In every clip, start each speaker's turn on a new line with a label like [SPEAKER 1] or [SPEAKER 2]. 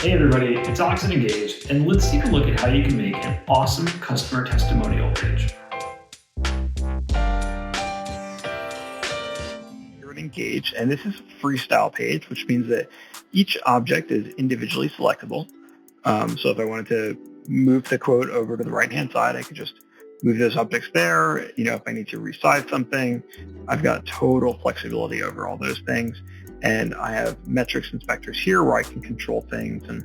[SPEAKER 1] Hey everybody, it's Alex at Ingage, and let's take a look at how you can make an awesome customer testimonial page.
[SPEAKER 2] You're at Engage, and this is a freestyle page, which means that each object is individually selectable. So if I wanted to move the quote over to the right-hand side, I could just move those objects there. If I need to resize something, I've got total flexibility over all those things. And I have metrics inspectors here where I can control things, and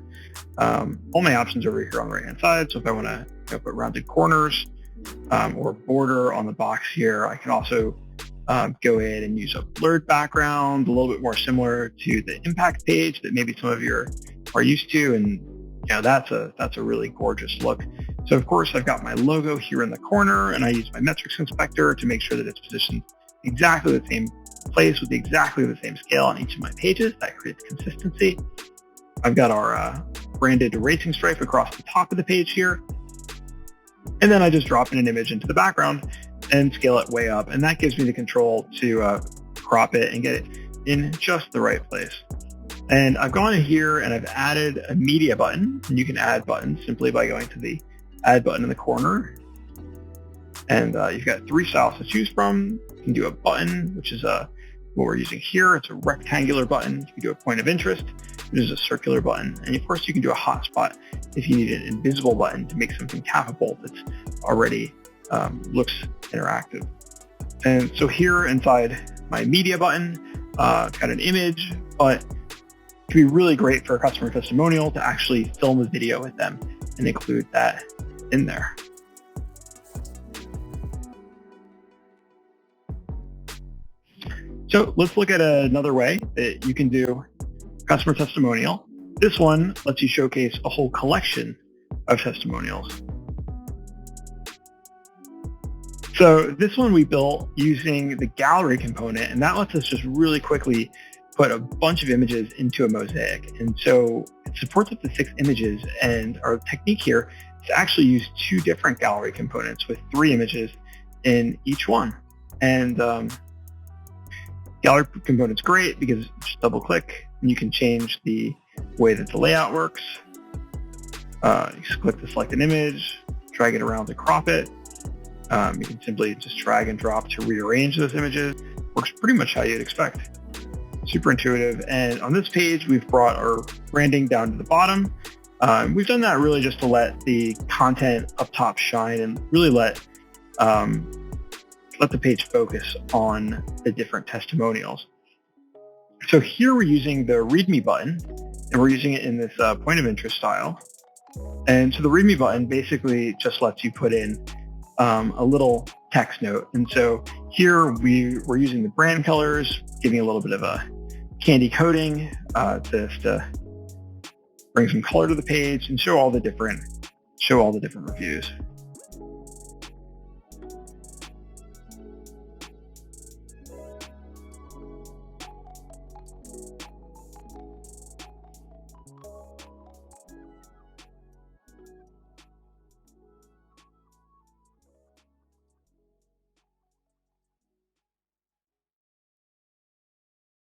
[SPEAKER 2] all my options over here on the right-hand side. So if I want to put rounded corners or border on the box here, I can also go in and use a blurred background, a little bit more similar to the impact page that maybe some of you are used to, and that's a really gorgeous look. So of course I've got my logo here in the corner, and I use my metrics inspector to make sure that it's positioned exactly the same place with exactly the same scale on each of my pages. That creates consistency. I've got our branded erasing stripe across the top of the page here, and then I just drop in an image into the background and scale it way up, and that gives me the control to crop it and get it in just the right place. And I've gone in here and I've added a media button, and you can add buttons simply by going to the add button in the corner. And you've got three styles to choose from. You can do a button, which is what we're using here. It's a rectangular button. You can do a point of interest, which is a circular button. And of course you can do a hotspot if you need an invisible button to make something tappable that's already looks interactive. And so here inside my media button, I've got an image, but it can be really great for a customer testimonial to actually film a video with them and include that in there. So let's look at another way that you can do customer testimonial. This one lets you showcase a whole collection of testimonials. So this one we built using the gallery component, and that lets us just really quickly put a bunch of images into a mosaic. And so it supports up to 6 images, and our technique here is to actually use 2 different gallery components with 3 images in each one. And gallery component's great because just double click and you can change the way that the layout works. You just click to select an image, drag it around to crop it. You can simply just drag and drop to rearrange those images. Works pretty much how you'd expect. Super intuitive. And on this page, we've brought our branding down to the bottom. We've done that really just to let the content up top shine and really let the page focus on the different testimonials. So here we're using the README button, and we're using it in this point of interest style. And so the README button basically just lets you put in a little text note. And so here we're using the brand colors, giving a little bit of a candy coating to bring some color to the page and show all the different reviews.